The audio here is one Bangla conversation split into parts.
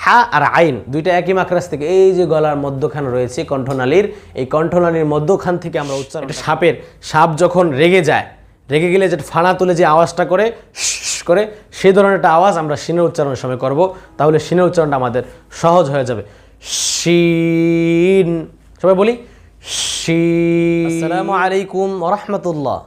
হা আর আইন দুইটা একই মাখরাজ থেকে, এই যে গলার মধ্যখান রয়েছে কণ্ঠনালীর, এই কণ্ঠনালীর মধ্যখান থেকে আমরা উচ্চারণ। সাপ যখন রেগে যায়, রেগে গেলে যে ফানা তুলে যে আওয়াজটা করে করে, সেই ধরনের একটা আওয়াজ আমরা শিনের উচ্চারণের সময় করব, তাহলে শিনের উচ্চারণটা আমাদের সহজ হয়ে যাবে। শিন, সবাই বলি শিন। আসসালামু আলাইকুম ওয়া রাহমাতুল্লাহ।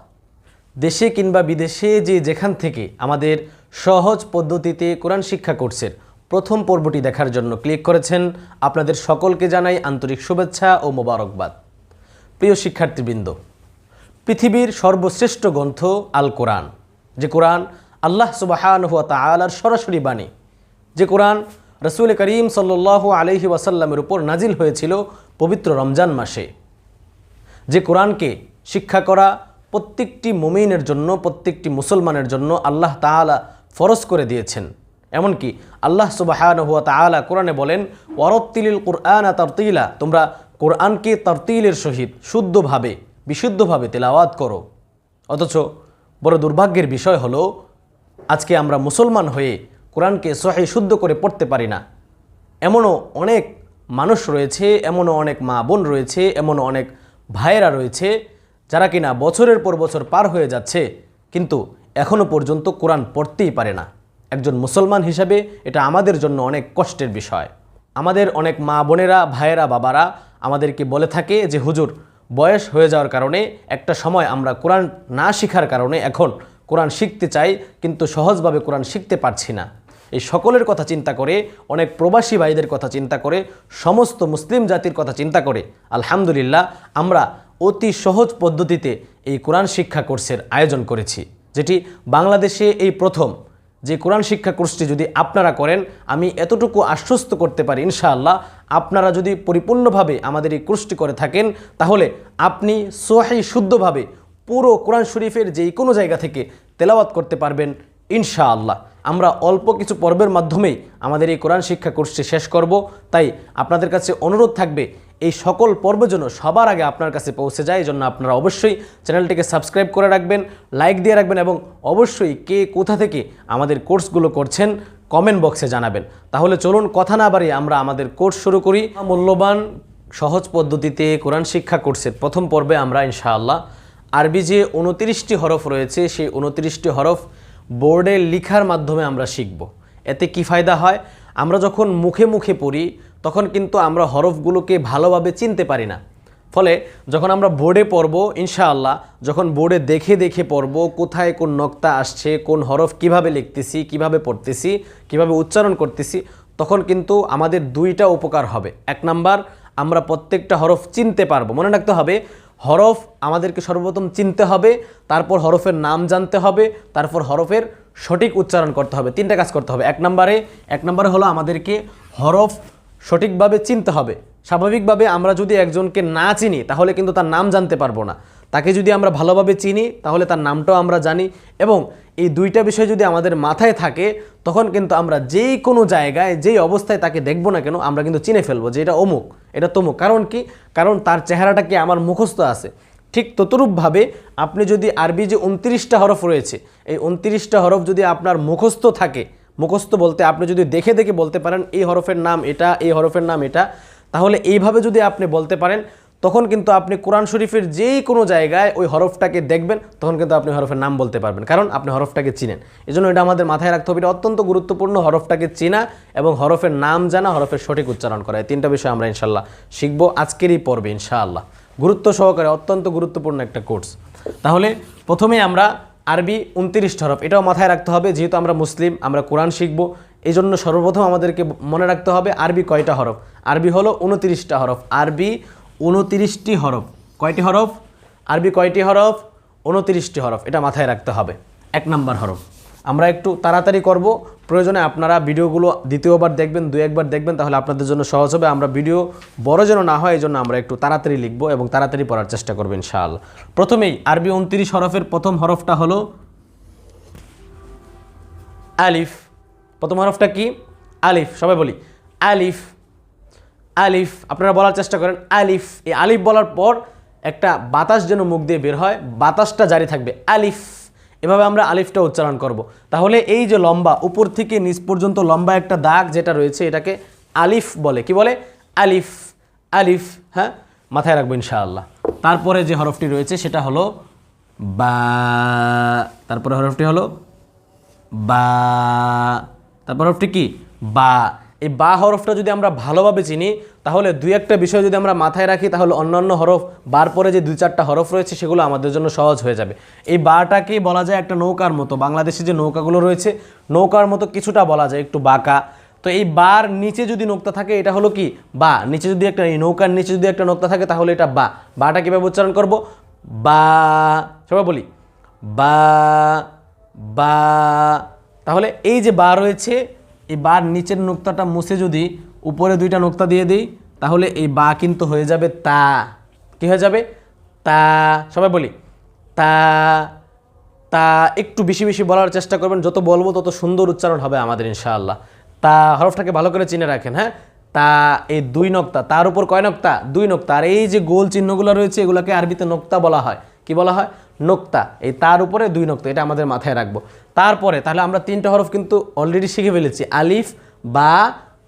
দেশে কিংবা বিদেশে যেখান থেকে আমাদের সহজ পদ্ধতিতে কোরআন শিক্ষা কোর্সের প্রথম পর্বটি দেখার জন্য ক্লিক করেছেন, আপনাদের সকলকে জানাই আন্তরিক শুভেচ্ছা ও মোবারকবাদ। প্রিয় শিক্ষার্থীবৃন্দ, পৃথিবীর সর্বশ্রেষ্ঠ গ্রন্থ আল কোরআন, যে কোরআন আল্লাহ সুবহানাহু ওয়া তাআলার সরাসরি বাণী, যে কোরআন রাসূল করিম সাল্লাল্লাহু আলাইহি ওয়াসাল্লামের উপর নাজিল হয়েছিল পবিত্র রমজান মাসে, যে কোরআনকে শিক্ষা করা প্রত্যেকটি মুমিনের জন্য, প্রত্যেকটি মুসলমানের জন্য আল্লাহ তাআলা ফরজ করে দিয়েছেন। এমনকি আল্লাহ সুবহানাহু ওয়া তাআলা কোরআনে বলেন, ওয়ারাত্তিলিল কুরআনা তারতিলা, তোমরা কোরআনকে তারতিলের সহিত শুদ্ধভাবে, বিশুদ্ধভাবে তেলাওয়াত করো। অথচ বড় দুর্ভাগ্যের বিষয় হলো, আজকে আমরা মুসলমান হয়ে কোরআনকে সহি শুদ্ধ করে পড়তে পারি না। এমনও অনেক মানুষ রয়েছে, এমনও অনেক মা বোন রয়েছে, এমনও অনেক ভাইয়েরা রয়েছে যারা কিনা বছরের পর বছর পার হয়ে যাচ্ছে, কিন্তু এখনও পর্যন্ত কোরআন পড়তেই পারে না। একজন মুসলমান হিসাবে এটা আমাদের জন্য অনেক কষ্টের বিষয়। আমাদের অনেক মা বোনেরা, ভাইয়েরা, বাবারা আমাদেরকে বলে থাকে যে হুজুর, বয়স হয়ে যাওয়ার কারণে একটা সময় আমরা কোরআন না শেখার কারণে এখন কোরআন শিখতে চাই, কিন্তু সহজভাবে কোরআন শিখতে পারছি না। এই সকলের কথা চিন্তা করে, অনেক প্রবাসী ভাইদের কথা চিন্তা করে, সমস্ত মুসলিম জাতির কথা চিন্তা করে আলহামদুলিল্লাহ আমরা অতি সহজ পদ্ধতিতে এই কোরআন শিক্ষা কোর্সের আয়োজন করেছি, যেটি বাংলাদেশে এই প্রথম। যে কোরআন শিক্ষা কোর্সটি যদি আপনারা করেন, আমি এতটুকু আশ্বস্ত করতে পারি ইনশাআল্লাহ, আপনারা যদি পরিপূর্ণভাবে আমাদের এই কোর্সটি করে থাকেন, তাহলে আপনি সহি শুদ্ধভাবে পুরো কোরআন শরীফের যেই কোনো জায়গা থেকে তেলাওয়াত করতে পারবেন ইনশাআল্লাহ। আমরা অল্প কিছু পর্বের মাধ্যমেই আমাদের এই কোরআন শিক্ষা কোর্সটি শেষ করব। তাই আপনাদের কাছে অনুরোধ থাকবে, এই সকল পর্ব যেন সবার আগে আপনার কাছে পৌঁছে যায়, এই জন্য আপনারা অবশ্যই চ্যানেলটিকে সাবস্ক্রাইব করে রাখবেন, লাইক দিয়ে রাখবেন, এবং অবশ্যই কে কোথা থেকে আমাদের কোর্সগুলো করছেন কমেন্ট বক্সে জানাবেন। তাহলে চলুন কথা না বাড়িয়ে আমরা আমাদের কোর্স শুরু করি। মূল্যবান সহজ পদ্ধতিতে কোরআন শিক্ষা কোর্সের প্রথম পর্বে আমরা ইনশাআল্লাহ আরবি যে 29টি হরফ রয়েছে, সেই 29টি হরফ বোর্ডে লেখার মাধ্যমে আমরা শিখব। এতে কি ফায়দা হয়, আমরা যখন মুখে মুখে পড়ি তখন কিন্তু আমরা হরফগুলোকে ভালোভাবে চিনতে পারি না। ফলে যখন আমরা বোর্ডে পড়ব ইনশাআল্লাহ, যখন বোর্ডে দেখে দেখে পড়ব, কোথায় কোন নক্তা আসছে, কোন হরফ কিভাবে লিখতেছি, কিভাবে পড়তেছি, কিভাবে উচ্চারণ করতেছি, তখন কিন্তু আমাদের দুইটা উপকার হবে। এক নাম্বার, আমরা প্রত্যেকটা হরফ চিনতে পারবো। মনে রাখতে হবে, হরফ আমাদেরকে সর্বপ্রথম চিনতে হবে, তারপর হরফের নাম জানতে হবে, তারপর হরফের সঠিক উচ্চারণ করতে হবে। তিনটা কাজ করতে হবে। এক নম্বরে হলো আমাদেরকে হরফ সঠিকভাবে চিনতে হবে। স্বাভাবিকভাবে আমরা যদি একজনকে না চিনি তাহলে কিন্তু তার নাম জানতে পারবো না। তাকে যদি আমরা ভালোভাবে চিনি তাহলে তার নামটাও আমরা জানি, এবং এই দুইটা বিষয় যদি আমাদের মাথায় থাকে তখন কিন্তু আমরা যেই কোনো জায়গায় যেই অবস্থায় তাকে দেখবো না কেন আমরা কিন্তু চিনে ফেলবো যে এটা অমুক, এটা তমুক। কারণ কি? কারণ তার চেহারাটা কি আমার মুখস্থ আছে। ঠিক ততরূপভাবে আপনি যদি আরবি যে 29টা হরফ রয়েছে, এই 29টা হরফ যদি আপনার মুখস্থ থাকে, মুখস্থ বলতে আপনি যদি দেখে দেখে বলতে পারেন এই হরফের নাম এটা, এই হরফের নাম এটা, তাহলে এইভাবে যদি আপনি বলতে পারেন তখন কিন্তু আপনি কোরআন শরীফের যেই কোনো জায়গায় ওই হরফটাকে দেখবেন, তখন কিন্তু আপনি হরফের নাম বলতে পারবেন, কারণ আপনি হরফটাকে চিনেন। এজন্য এটা আমাদের মাথায় রাখতে হবে, এটা অত্যন্ত গুরুত্বপূর্ণ। হরফটাকে চেনা এবং হরফের নাম জানা, হরফের সঠিক উচ্চারণ করা, এই তিনটা বিষয় আমরা ইনশাআল্লাহ শিখবো আজকের এই পর্বে ইনশাআল্লাহ। গুরুত্ব সহকারে অত্যন্ত গুরুত্বপূর্ণ একটা কোর্স। তাহলে প্রথমে আমরা আরবি 29 হরফ, এটাও মাথায় রাখতে হবে, যেহেতু আমরা মুসলিম, আমরা কোরআন শিখবো, এই জন্য সর্বপ্রথম আমাদেরকে মনে রাখতে হবে আরবি কয়টা হরফ। আরবি হলো 29টা হরফ। আরবি 29টি হরফ। কয়টি হরফ? আরবি কয়টি হরফ? 29টি হরফ। এটা মাথায় রাখতে হবে। 1 নম্বর হরফ। আমরা একটু তাড়াতাড়ি করব, প্রয়োজনে আপনারা ভিডিওগুলো দ্বিতীয়বার দেখবেন, 2-1বার দেখবেন, তাহলে আপনাদের জন্য সহজ হবে। আমরা ভিডিও বড় যেন না হয় এই জন্য আমরা একটু তাড়াতাড়ি লিখবো এবং তাড়াতাড়ি পড়ার চেষ্টা করবো ইনশাআল্লাহ। প্রথমেই আরবি 29 হরফের প্রথম হরফটা হলো আলিফ। প্রথম হরফটা কি? আলিফ। সবাই বলি আলিফ। আলিফ। আপনারা বলার চেষ্টা করেন আলিফ। এই আলিফ বলার পর একটা বাতাস যেন মুখ দিয়ে বের হয়, বাতাসটা জারি থাকবে। আলিফ। এভাবে আমরা আলিফটা উচ্চারণ করব। তাহলে এই যে লম্বা উপর থেকে নিচ পর্যন্ত লম্বা একটা দাগ যেটা রয়েছে এটাকে আলিফ বলে। কি বলে? আলিফ। আলিফ, হ্যাঁ, মাথায় রাখবো ইনশাআল্লাহ। তারপরে যে হরফটি রয়েছে সেটা হলো বা। তারপরে হরফটি হলো বা। তারপর হরফটি কি? বা। এই বা হরফটা যদি আমরা ভালোভাবে চিনি তাহলে দুই একটা বিষয় যদি আমরা মাথায় রাখি তাহলে অন্যান্য হরফ বার পরে যে 2-4টা হরফ রয়েছে সেগুলো আমাদের জন্য সহজ হয়ে যাবে। এই বাটাকে বলা যায় একটা নৌকার মতো। বাংলাদেশে যে নৌকাগুলো রয়েছে নৌকার মতো কিছুটা বলা যায়, একটু বাঁকা। তো এই বার নিচে যদি নোক্তা থাকে এটা হলো কি? বা। নিচে যদি একটা, এই নৌকার নিচে যদি একটা নোক্তা থাকে তাহলে এটা বা। বাটা কীভাবে উচ্চারণ করব? বা। সবাই বলি বা। বা। তাহলে এই যে বা রয়েছে এই বার নিচের নোক্তাটা মুছে যদি উপরে 2টা নোক্তা দিয়ে দিই তাহলে এই বা কিন্তু হয়ে যাবে তা। কি হয়ে যাবে? তা। সবাই বলি তা। তা একটু বেশি বেশি বলার চেষ্টা করবেন, যত বলবো তত সুন্দর উচ্চারণ হবে আমাদের ইনশাআল্লাহ। তা হরফটাকে ভালো করে চিনে রাখেন, হ্যাঁ। তা, এই 2 নোক্তা, তার উপর কয় নোক্তা? 2 নোক্তা। আর এই যে গোল চিহ্নগুলো রয়েছে এগুলোকে আরবিতে নোক্তা বলা হয়। কি বলা হয়? নোক্তা। এই তার উপরে 2 নোক্তা, এটা আমাদের মাথায় রাখবো। তারপরে তাহলে আমরা 3টা হরফ কিন্তু অলরেডি শিখে ফেলেছি, আলিফ, বা,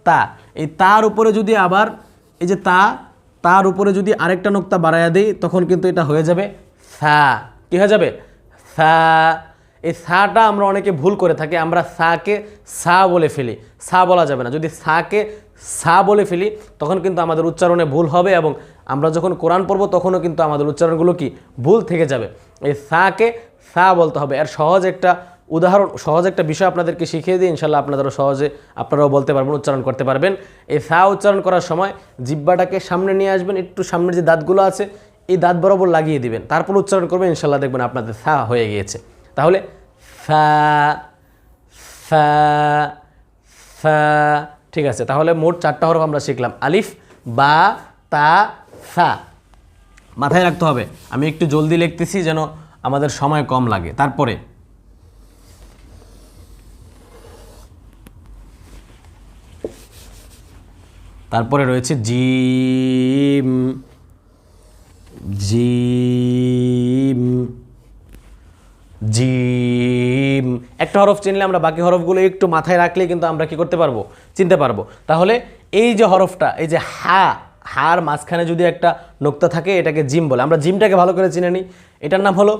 তা। এই তার উপরে যদি আবার এই যে তা, তার উপরে যদি আরেকটা নোক্তা বাড়াইয়া দিই তখন কিন্তু এটা হয়ে যাবে সা। কি হয়ে যাবে? সা। এই সাটা আমরা অনেকে ভুল করে থাকি, আমরা সাকে সা বলে ফেলি। সা বলা যাবে না। যদি সাকে সা বলে ফেলি তখন কিন্তু আমাদের উচ্চারণে ভুল হবে এবং আমরা যখন কোরআন পড়বো তখনও কিন্তু আমাদের উচ্চারণগুলো কি ভুল থেকে যাবে। এই সাকে সা বলতে হবে। আর সহজ একটা উদাহরণ, সহজ একটা বিষয় আপনাদেরকে শিখিয়ে দিই, ইনশাল্লাহ আপনাদেরও সহজে আপনারাও বলতে পারবেন, উচ্চারণ করতে পারবেন। এই সা উচ্চারণ করার সময় জিহ্বাটাকে সামনে নিয়ে আসবেন, একটু সামনের যে দাঁতগুলো আছে এই দাঁত বরাবর লাগিয়ে দিবেন, তারপর উচ্চারণ করবেন, ইনশাল্লাহ দেখবেন আপনাদের সা হয়ে গিয়েছে। তাহলে সা, সা, সা। ঠিক আছে, তাহলে মোট 4টা হরফ আমরা শিখলাম, আলিফ, বা, তা, সা। মাথায় রাখতে হবে। আমি একটু জলদি লিখতেছি যেন আমাদের সময় কম লাগে। তারপরে রয়েছে জিম। Gym, gym. একটা হরফ চিনলে আমরা বাকি হরফগুলো একটু মাথায় রাখলে কিন্তু আমরা কি করতে পারবো? চিনতে পারবো। তাহলে এই যে হরফটা, এই যে হা, হার মাঝখানে যদি একটা নোক্তা থাকে এটাকে জিম বলে। আমরা জিমটাকে ভালো করে চিনে নিই, এটার নাম হলো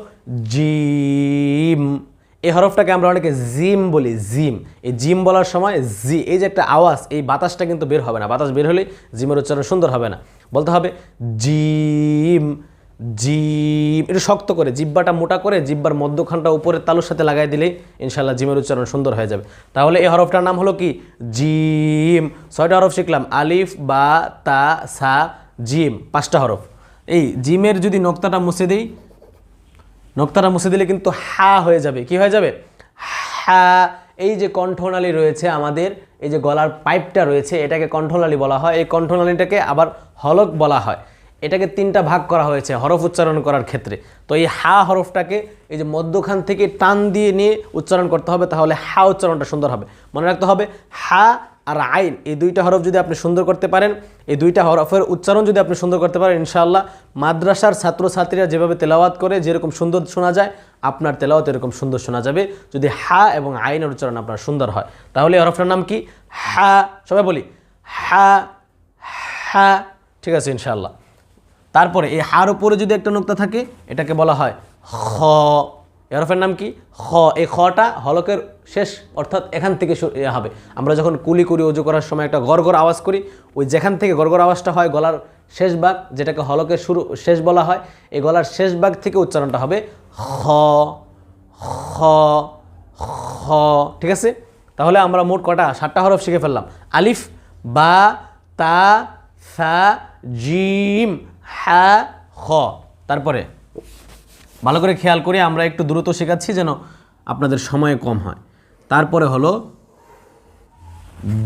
জিম। এই হরফটাকে আমরা অনেকে জিম বলি, জিম। এই জিম বলার সময় জি, এই যে একটা আওয়াজ, এই বাতাসটা কিন্তু বের হবে না। বাতাস বের হলেই জিমের উচ্চারণ সুন্দর হবে না। বলতে হবে জিম, জিম। একটু শক্ত করে, জিব্বাটা মোটা করে, জিব্বার মধ্যখানটা উপরের তালুর সাথে লাগাই দিলেই ইনশাল্লাহ জিমের উচ্চারণ সুন্দর হয়ে যাবে। তাহলে এই হরফটার নাম হলো কি? জিম। 6টা হরফ শিখলাম, আলিফ, বা, তা, সা, জিম। 5টা হরফ। এই জিমের যদি নোক্তাটা মুছে দিই, নোক্তাটা মুছে দিলে কিন্তু হা হয়ে যাবে। কি হয়ে যাবে? হা। এই যে কণ্ঠনালী রয়েছে আমাদের, এই যে গলার পাইপটা রয়েছে এটাকে কণ্ঠনালী বলা হয়। এই কণ্ঠনালীটাকে আবার হলক বলা হয়। এটাকে 3টা ভাগ করা হয়েছে হরফ উচ্চারণ করার ক্ষেত্রে। তো এই হা হরফটাকে এই যে মধ্যখান থেকে টান দিয়ে নিয়ে উচ্চারণ করতে হবে, তাহলে হা উচ্চারণটা সুন্দর হবে। মনে রাখতে হবে হা আর আইন, এই 2টা হরফ যদি আপনি সুন্দর করতে পারেন, এই 2টা হরফের উচ্চারণ যদি আপনি সুন্দর করতে পারেন, ইনশাআল্লাহ মাদ্রাসার ছাত্রছাত্রীরা যেভাবে তেলাওয়াত করে যেরকম সুন্দর শোনা যায় আপনার তেলাওয়াত এরকম সুন্দর শোনা যাবে, যদি হা এবং আইনের উচ্চারণ আপনার সুন্দর হয়। তাহলে এই হরফটার নাম কি? হা। সবাই বলি হা, হা। ঠিক আছে ইনশাআল্লাহ। তারপরে এই হার উপরে যদি একটা নোক্তা থাকে এটাকে বলা হয় খ। এই হরফের নাম কি? খ। এই খটা হলকের শেষ, অর্থাৎ এখান থেকে হবে। আমরা যখন কুলি করি, অজু করার সময় একটা গড়গড় আওয়াজ করি, ওই যেখান থেকে গড়গড় আওয়াজটা হয় গলার শেষ ভাগ, যেটাকে হলকের শুরু শেষ বলা হয়, এই গলার শেষ ভাগ থেকে উচ্চারণটা হবে খ, খ, খ। ঠিক আছে, তাহলে আমরা মোট কটা? 7টা হরফ শিখে ফেললাম, আলিফ, বা, তা, সা, জিম, হা, খ। তারপরে ভালো করে খেয়াল করি, আমরা একটু দ্রুত শেখাচ্ছি যেন আপনাদের সময় কম হয়। তারপরে হলো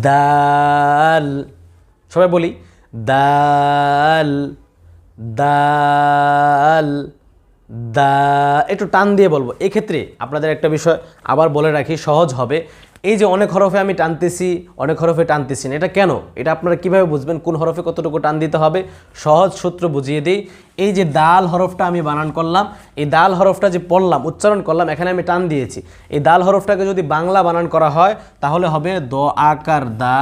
দাল। সবাই বলি দাল, দাল, দা। একটু টান দিয়ে বলবো। এক্ষেত্রে আপনাদের একটা বিষয় আবার বলে রাখি, সহজ হবে। এই যে অনেক হরফে আমি টানতেছি, অনেক হরফে টানতেছি না, এটা কেন? এটা আপনারা কিভাবে বুঝবেন কোন হরফে কতটুকু টান দিতে হবে? সহজ সূত্র বুঝিয়ে দিই। এই যে দাল হরফটা আমি বানান করলাম, এই দাল হরফটা যে পড়লাম, উচ্চারণ করলাম, এখানে আমি টান দিয়েছি। এই দাল হরফটাকে যদি বাংলা বানান করা হয় তাহলে হবে দ আকার দা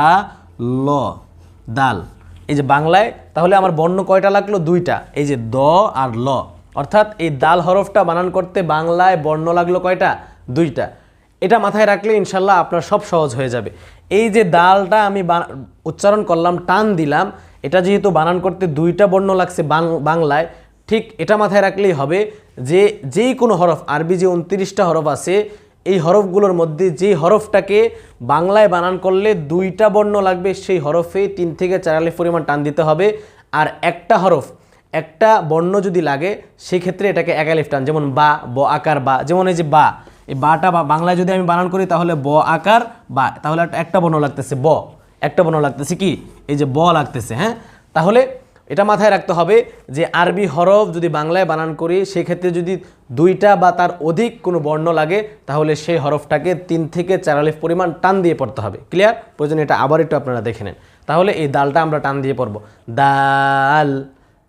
ল, দাল। এই যে বাংলায় তাহলে আমার বর্ণ কয়টা লাগলো? দুইটা, এই যে দ আর ল। অর্থাৎ এই দাল হরফটা বানান করতে বাংলায় বর্ণ লাগলো কয়টা? দুইটা। এটা মাথায় রাখলে ইনশাল্লাহ আপনার সব সহজ হয়ে যাবে। এই যে দালটা আমি উচ্চারণ করলাম, টান দিলাম, এটা যেহেতু বানান করতে দুইটা বর্ণ লাগছে বাংলায়, ঠিক এটা মাথায় রাখলেই হবে যে যেই কোনো হরফ, আরবি যে 29টা হরফ আছে, এই হরফগুলোর মধ্যে যেই হরফটাকে বাংলায় বানান করলে দুইটা বর্ণ লাগবে, সেই হরফে 3 থেকে 4 আলিফ পরিমাণ টান দিতে হবে। আর একটা হরফ, একটা বর্ণ যদি লাগে সেই ক্ষেত্রে এটাকে 1 আলিফ টান, যেমন বা, ব আকার বা। যেমন এই যে বা, এই বাটা বা বাংলায় যদি আমি বানান করি তাহলে ব আকার বা, তাহলে একটা বর্ণ লাগতেছে ব, একটা বর্ণ লাগতেছে কি? এই যে ব লাগতেছে। হ্যাঁ, তাহলে এটা মাথায় রাখতে হবে যে আরবি হরফ যদি বাংলায় বানান করি সেই ক্ষেত্রে যদি দুইটা বা তার অধিক কোনো বর্ণ লাগে তাহলে সেই হরফটাকে 3 থেকে 4 আলিফ পরিমাণ টান দিয়ে পড়তে হবে। ক্লিয়ার? প্রয়োজন এটা আবার একটু আপনারা দেখে নেন। তাহলে এই দালটা আমরা টান দিয়ে পড়ব, দাল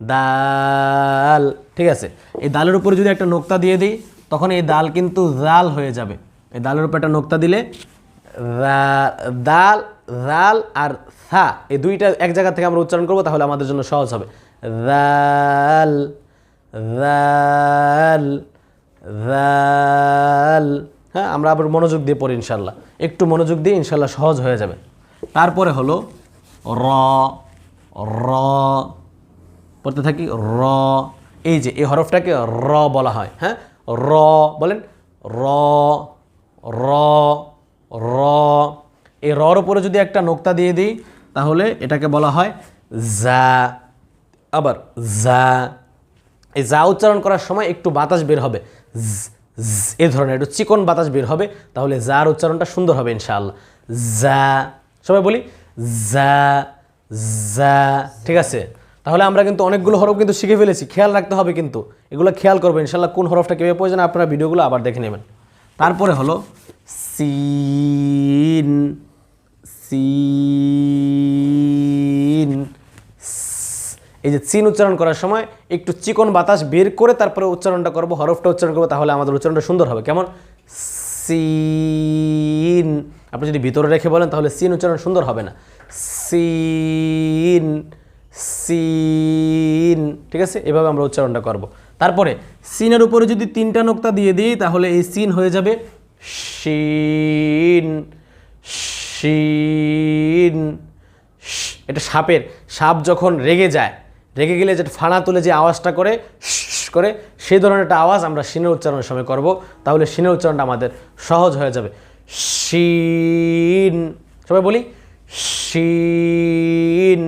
দাল। ঠিক আছে, এই দালের উপরে যদি একটা নোক্তা দিয়ে দিই তখন এই দাল কিন্তু জাল হয়ে যাবে। এই দালের উপর একটা নোক্তা দিলে দাল, জাল আর সা, এই দুইটা এক জায়গা থেকে আমরা উচ্চারণ করব, তাহলে আমাদের জন্য সহজ হবে। জাল জাল জাল। হ্যাঁ, আমরা আবার মনোযোগ দিয়ে পড়ি ইনশাল্লাহ, একটু মনোযোগ দিয়ে ইনশাল্লাহ সহজ হয়ে যাবে। তারপরে হলো র, র পড়তে থাকি, র। এই যে এই হরফটাকে র বলা হয়। হ্যাঁ, র বলেন, র র র। এই রর উপরে যদি একটা নোক্তা দিয়ে দিই তাহলে এটাকে বলা হয় জা। আবার জা, এই জা উচ্চারণ করার সময় একটু বাতাস বের হবে, এই ধরনের একটু চিকন বাতাস বের হবে, তাহলে জার উচ্চারণটা সুন্দর হবে ইনশাআল্লাহ। জা, সবাই বলি জা জা। ঠিক আছে, তাহলে আমরা কিন্তু অনেকগুলো হরফ কিন্তু শিখে ফেলেছি। খেয়াল রাখতে হবে কিন্তু, এগুলো খেয়াল করবেন ইনশাআল্লাহ, কোন হরফটা কীভাবে প্রয়োজন আপনারা ভিডিওগুলো আবার দেখে নেবেন। তারপরে হলো সিন, সিন। এই যে সিন উচ্চারণ করার সময় একটু চিকন বাতাস বের করে তারপরে উচ্চারণটা করব, হরফটা উচ্চারণ করবো, তাহলে আমাদের উচ্চারণটা সুন্দর হবে। কেমন? সিন। আপনি যদি ভিতরে রেখে বলেন তাহলে সিন উচ্চারণ সুন্দর হবে না। সিন সিন। ঠিক আছে, এভাবে আমরা উচ্চারণটা করব। তারপরে সিনের উপরে যদি 3টা নোক্তা দিয়ে দিই তাহলে এই সিন হয়ে যাবে শিন, শিন। এটা সাপের, সাপ যখন রেগে যায়, রেগে গেলে যেটা ফানা তুলে যে আওয়াজটা করে করে, সেই ধরনের একটা আওয়াজ আমরা শিনের উচ্চারণের সময় করব, তাহলে শিনের উচ্চারণটা আমাদের সহজ হয়ে যাবে। শিন, সবাই বলি শিন,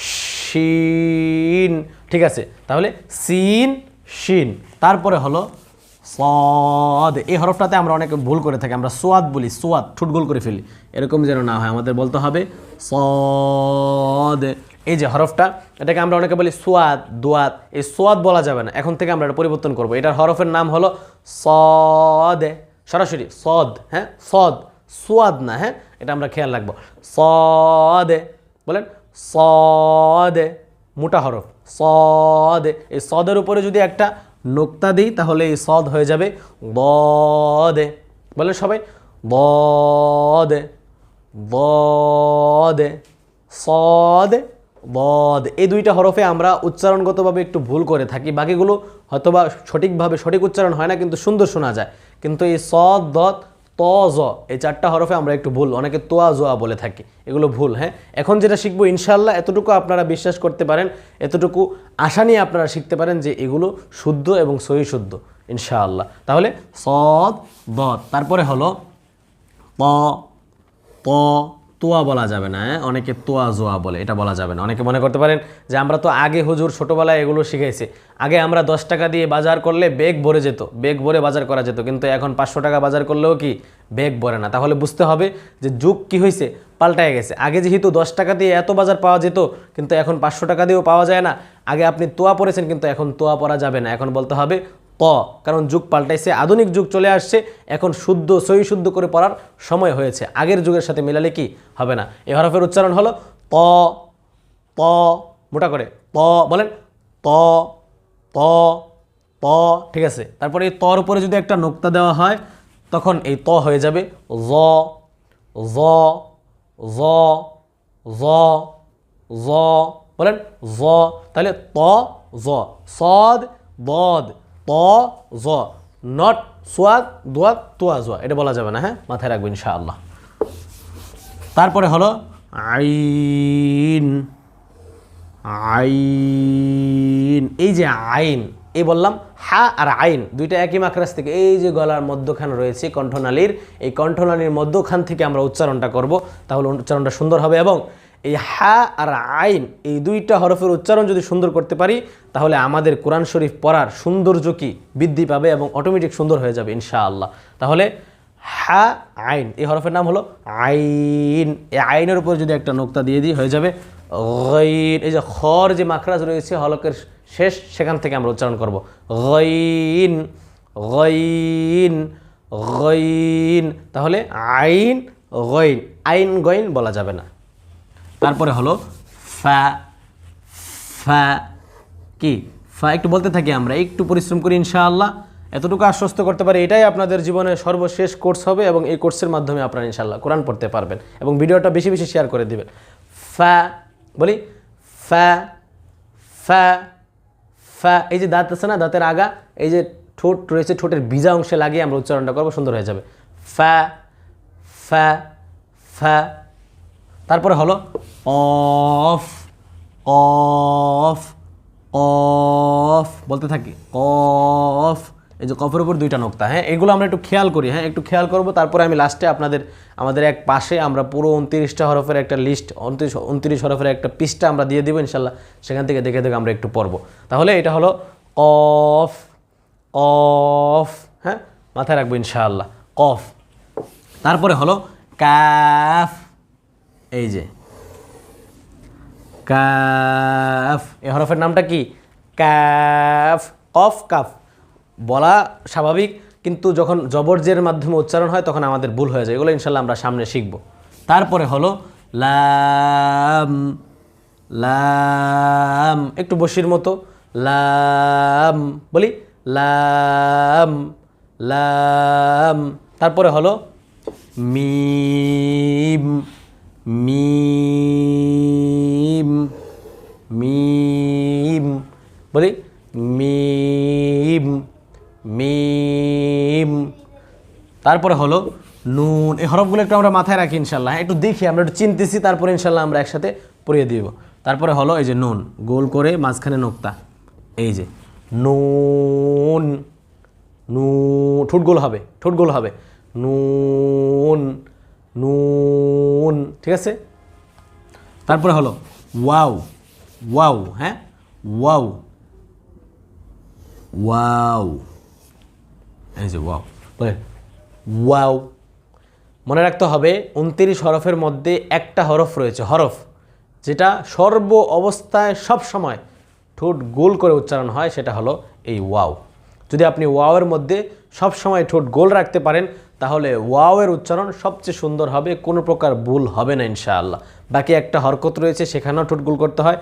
শিন। ঠিক আছে, তাহলে সিন শিন। তারপরে হলো সদ। এই হরফটাতে আমরা অনেকে ভুল করে থাকি, আমরা সোয়াদ বলি, সোয়াদ, ঠোঁট গোল করে ফেলি, এরকম যেন না হয় আমাদের বলতে হবে সদ। এই যে হরফটা, এটাকে আমরা অনেকে বলি সোয়াদ, দোয়াদ, এই সোয়াদ বলা যাবে না, এখন থেকে আমরা এটা পরিবর্তন করবো। এটার হরফের নাম হলো সদ, সরাসরি সদ। হ্যাঁ, সদ, সোয়াদ না। হ্যাঁ, এটা আমরা খেয়াল রাখবো। সদে বলেন, সদে, মোটা হরফ সদে। এই সদের উপরে যদি একটা নোক্তা দিই তাহলে এই সদ হয়ে যাবে দদে। বলেন সবাই, দদে দদে, সদে দদ। এই দুইটা হরফে আমরা উচ্চারণগতভাবে একটু ভুল করে থাকি, বাকিগুলো হয়তোবা সঠিকভাবে সঠিক উচ্চারণ হয় না, কিন্তু সুন্দর শোনা যায়। কিন্তু এই সদ, দদ, ত, জ, এই 4টা হরফে আমরা একটু ভুল, অনেকে তোয়া জোয়া বলে থাকি, এগুলো ভুল। হ্যাঁ, এখন যেটা শিখবো ইনশাআল্লাহ, এতটুকু আপনারা বিশ্বাস করতে পারেন, এতটুকু আশা নিয়ে আপনারা শিখতে পারেন যে এগুলো শুদ্ধ এবং সহি শুদ্ধ ইনশাআল্লাহ। তাহলে সদ, দদ। তারপরে হলো ত, ত, তোয়া বলা যাবে না। হ্যাঁ, অনেকে তোয়া জোয়া বলে, এটা বলা যাবে না। অনেকে মনে করতে পারেন যে আমরা তো আগে হুজুর ছোটোবেলায় এগুলো শিখাইছে, আগে আমরা 10 টাকা দিয়ে বাজার করলে বেগ ভরে যেত, বেগ ভরে বাজার করা যেত, কিন্তু এখন 500 টাকা বাজার করলেও কি বেগ ভরে না। তাহলে বুঝতে হবে যে যুগ কি হয়েছে, পাল্টায় গেছে। আগে যেহেতু 10 টাকা দিয়ে এত বাজার পাওয়া যেত, কিন্তু এখন 500 টাকা দিয়েও পাওয়া যায় না। আগে আপনি তোয়া পড়েছেন, কিন্তু এখন তোয়া পড়া যাবে না, এখন বলতে হবে ত ত, কারণ যুগ পাল্টাইছে, আধুনিক যুগ চলে আসছে, এখন শুদ্ধ সহি শুদ্ধ করে পড়ার সময় হয়েছে, আগের যুগের সাথে মেলালে কি হবে না। এই হরফের উচ্চারণ হলো ত, ত, মোটা করে ত বলেন, ত, ত, ত, ঠিক আছে। তারপরে এই তর উপরে যদি একটা নোক্তা দেওয়া হয় তখন এই ত হয়ে যাবে জ, জ, জ, জ, জ, বলেন জ। তাহলে ত, জ, সদ, বদ, ত, জ, নট সোয়াদ, দোয়াদ, তোয়া, জোয়া, এটা বলা যাবে না, হ্যাঁ, মাথায় রাখবেন ইনশাআল্লাহ। তারপরে হলো আইন, আইন, এই যে আইন, এই বললাম হা আর আইন দুইটা একই মাখরাজ থেকে, এই যে গলার মধ্যখান রয়েছে কণ্ঠনালীর, এই কণ্ঠনালীর মধ্যখান থেকে আমরা উচ্চারণটা করব, তাহলে উচ্চারণটা সুন্দর হবে। এবং এই হা আর আইন এই দুইটা হরফের উচ্চারণ যদি সুন্দর করতে পারি তাহলে আমাদের কোরআন শরীফ পড়ার সৌন্দর্য কি বৃদ্ধি পাবে এবং অটোমেটিক সুন্দর হয়ে যাবে ইনশাআল্লাহ। তাহলে হা আইন, এই হরফের নাম হলো আইন। এই আইনের উপর যদি একটা নোক্তা দিয়ে দিই হয়ে যাবে গাইন। এই যে খর যে মাখরাজ রয়েছে হলকের শেষ, সেখান থেকে আমরা উচ্চারণ করব গাইন, গাইন, গাইন। তাহলে আইন গাইন, আইন গাইন বলা যাবে না। তারপরে হলো ফা, ফা, কি ফা, একটু বলতে থাকি আমরা, একটু পরিশ্রম করি ইনশাআল্লাহ, এতটুকু আশ্বস্ত করতে পারি এটাই আপনাদের জীবনের সর্বশেষ কোর্স হবে এবং এই কোর্সের মাধ্যমে আপনারা ইনশাআল্লাহ কোরআন পড়তে পারবেন এবং ভিডিওটা বেশি বেশি শেয়ার করে দিবেন। ফা, বলি ফা, ফা, ফা, এই যে দাঁত আছে না, দাঁতের আগা, এই যে ঠোঁট রয়েছে, ঠোঁটের ভিজা অংশে লাগিয়ে আমরা উচ্চারণটা করবো, সুন্দর হয়ে যাবে ফা, ফা, ফা। তারপরে হলো অফ, অফ, অফ, বলতে থাকি কফ, এই যে কফের উপর দুইটা নোক্তা, হ্যাঁ, এগুলো আমরা একটু খেয়াল করি, হ্যাঁ, একটু খেয়াল করব। তারপরে আমি লাস্টে আমাদের এক পাশে আমরা পুরো 29টা হরফের একটা লিস্ট, 29 হরফের একটা পৃষ্ঠা আমরা দিয়ে দিব ইনশাল্লাহ, সেখান থেকে দেখে দেখে আমরা একটু পড়বো। তাহলে এটা হলো কফ, কফ, হ্যাঁ, মাথায় রাখবো ইনশাআল্লাহ, কফ। তারপরে হলো কাফ, এই যে কাফ, এই হরফের নামটা কি কাফ, কফ, কাফ বলা স্বাভাবিক, কিন্তু যখন জবরজের মাধ্যমে উচ্চারণ হয় তখন আমাদের ভুল হয়ে যায়, এগুলো ইনশাল্লাহ আমরা সামনে শিখব। তারপরে হলো লাম, লাম, একটু বসির মতো লাম, বলি লাম, লাম। তারপরে হলো মিম, মিম, মিম, বলি মিম, মিম। তারপরে হলো নুন, এই হরফগুলো একটু আমরা মাথায় রাখি ইনশাল্লাহ, একটু দেখি, আমরা একটু চিনতেছি, তারপরে ইনশাল্লাহ আমরা একসাথে পড়িয়ে দিব। তারপরে হলো এই যে নুন, গোল করে মাঝখানে নোক্তা, এই যে নুন, নুন, ঠোঁট গোল হবে, ঠোঁট গোল হবে, নুন, নুন, ঠিক আছে। তারপরে হলো ওয়াও, ওয়াও, হ্যাঁ, ওয়াও, ওয়াও, এই যে ওয়াও, বলে ওয়াও। মনে রাখতে হবে 29 হরফের মধ্যে একটা হরফ রয়েছে, হরফ যেটা সর্ব অবস্থায় সব সময় ঠোঁট গোল করে উচ্চারণ হয়, সেটা হলো এই ওয়াও। যদি আপনি ওয়াওয়ের মধ্যে সব সময় ঠোঁট গোল রাখতে পারেন তাহলে ওয়াওয়ের উচ্চারণ সবচেয়ে সুন্দর হবে, কোনো প্রকার ভুল হবে না ইনশাআল্লাহ। বাকি একটা হরকত রয়েছে সেখানেও ঠোঁট গোল করতে হয়,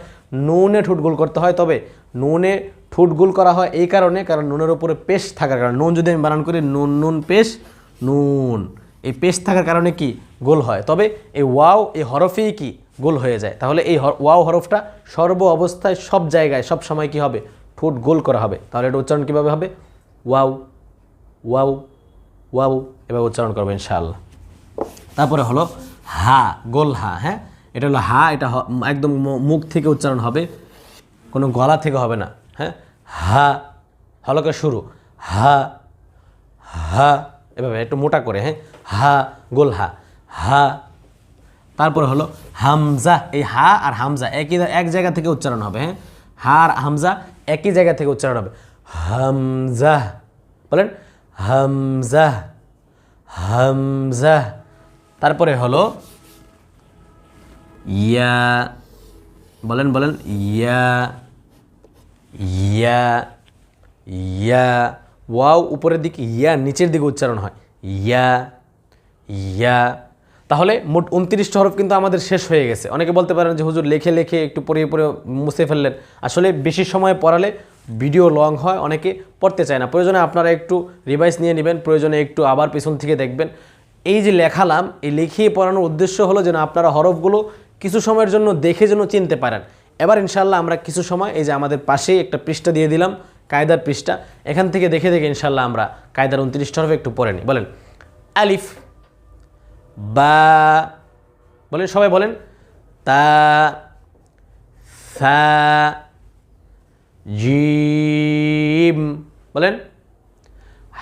নুনে ঠোঁট গোল করতে হয়, তবে নুনে ঠোঁট গোল করা হয় এই কারণে, কারণ নুনের উপরে পেশ থাকার কারণে, নুন যদি আমি বানান করি নুন, নুন, পেশ, নুন, এই পেশ থাকার কারণে কি গোল হয়, তবে এই ওয়াও এই হরফেই কি গোল হয়ে যায়। তাহলে এই ওয়াও হরফটা সর্ব অবস্থায় সব জায়গায় সব সময় কি হবে, ঠোঁট গোল করা হবে। তাহলে এটা উচ্চারণ কীভাবে হবে, ওয়াও, ওয়াও, ওয়াও, এভাবে উচ্চারণ করবে ইনশাআল্লাহ। তারপরে হলো হা, গোল হা, হ্যাঁ, এটা হলো হা, এটা একদম মুখ থেকে উচ্চারণ হবে, কোনো গলা থেকে হবে না, হ্যাঁ, হা, হলকে শুরু, হা, হা, এভাবে একটু মোটা করে, হ্যাঁ, হা, গোল হা, হা। তারপরে হলো হামজা, এই হা আর হামজা এক জায়গা থেকে উচ্চারণ হবে, হ্যাঁ, হা আর হামজা একই জায়গা থেকে উচ্চারণ হবে, হামজা, বলেন হামজা, হামজা। তারপরে হলো ইয়া, বলেন বলেন ইয়া, ইয়া, ইয়া, ওয়াও উপরের দিকে, ইয়া নিচের দিকে উচ্চারণ হয়, ইয়া ইয়া। তাহলে মোট 29টা হরফ কিন্তু আমাদের শেষ হয়ে গেছে। অনেকে বলতে পারেন যে হুজুর লেখে লেখে একটু পড়ে পড়ে মুছে ফেললেন। আসলে বেশি সময় পড়ালে ভিডিও লং হয়, অনেকে পড়তে চায় না। প্রয়োজনে আপনারা একটু রিভাইজ নিয়ে নেবেন, প্রয়োজনে একটু আবার পিছন থেকে দেখবেন। এই যে লেখালাম, এই লিখিয়ে পড়ানোর উদ্দেশ্য হলো যেন আপনারা হরফগুলো কিছু সময়ের জন্য দেখে যেন চিনতে পারেন। এবার ইনশাআল্লাহ আমরা কিছু সময় এই যে আমাদের পাশেই একটা পৃষ্ঠা দিয়ে দিলাম, কায়দার পৃষ্ঠা, এখান থেকে দেখে দেখে ইনশাআল্লাহ আমরা কায়দার 29টা হরফ একটু পড়ে নিই। বলেন আলিফ, বা, বলেন সবাই বলেন, তা, সা, জিম, বলেন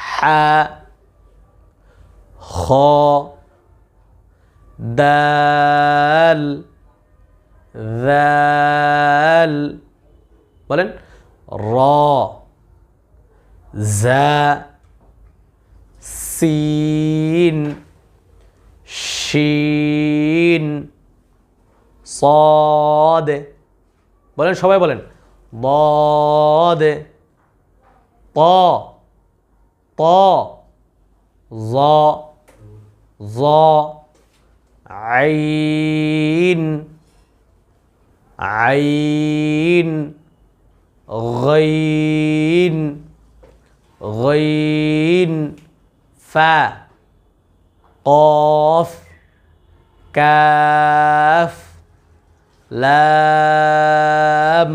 হা, খ, দাল, যাল, বলেন র, জা, সিন, শিন, صاد, বলেন সবাই বলেন ضاد, ط, ط, ظ, ظ, عين, عين, غين, غين, فا, قاف, কাফ, লাম,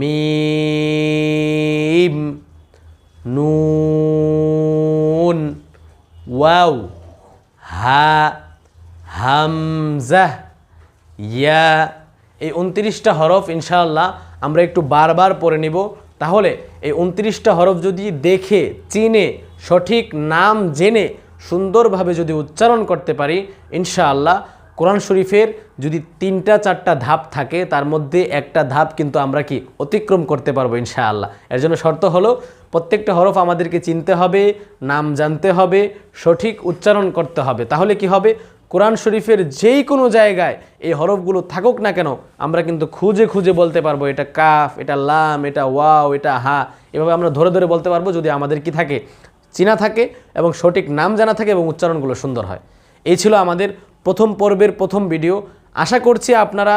মিম, নুন, ওয়াও, হা, হামজা, ইয়া। এই 29টা হরফ ইনশাআল্লাহ আমরা একটু বারবার পড়ে নিব। তাহলে এই 29টা হরফ যদি দেখে চিনে সঠিক নাম জেনে সুন্দরভাবে যদি উচ্চারণ করতে পারি, ইনশাআল্লাহ কোরআন শরীফের যদি 3টা 4টা ধাপ থাকে তার মধ্যে একটা ধাপ কিন্তু আমরা কি অতিক্রম করতে পারবো ইনশাআল্লাহ। এর জন্য শর্ত হলো প্রত্যেকটা হরফ আমাদেরকে চিনতে হবে, নাম জানতে হবে, সঠিক উচ্চারণ করতে হবে। তাহলে কি হবে, কোরআন শরীফের যেই কোনো জায়গায় এই হরফগুলো থাকুক না কেন আমরা কিন্তু খুঁজে খুঁজে বলতে পারবো এটা কাফ, এটা লাম, এটা ওয়াও, এটা হা। এভাবে আমরা ধরে ধরে বলতে পারবো যদি আমাদের কি থাকে, চিনা থাকে এবং সঠিক নাম জানা থাকে এবং উচ্চারণগুলো সুন্দর হয়। এই ছিল আমাদের প্রথম পর্বের প্রথম ভিডিও। আশা করছি আপনারা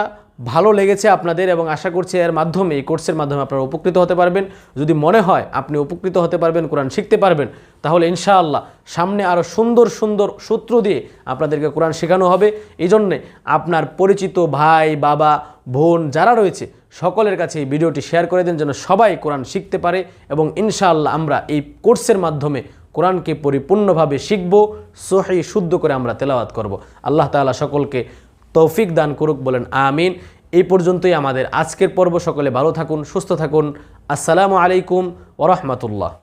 ভালো লেগেছে আপনাদের, এবং আশা করছি এর মাধ্যমে, এই কোর্সের মাধ্যমে আপনারা উপকৃত হতে পারবেন। যদি মনে হয় আপনি উপকৃত হতে পারবেন, কোরআন শিখতে পারবেন, তাহলে ইনশাআল্লাহ সামনে আরও সুন্দর সুন্দর সূত্র দিয়ে আপনাদেরকে কোরআন শেখানো হবে। এই জন্যে আপনার পরিচিত ভাই, বাবা, বোন যারা রয়েছে সকলের কাছে এই ভিডিওটি শেয়ার করে দেন যেন সবাই কোরআন শিখতে পারে, এবং ইনশাআল্লাহ আমরা এই কোর্সের মাধ্যমে কোরআনকে পরিপূর্ণভাবে শিখব, সহি শুদ্ধ করে আমরা তেলাওয়াত করব। আল্লাহ তাআলা সকলকে তৌফিক দান করুক, বলেন আমিন। এই পর্যন্তই আমাদের আজকের পর্ব। সকলে ভালো থাকুন, সুস্থ থাকুন। আসসালামু আলাইকুম ওয়া রাহমাতুল্লাহ।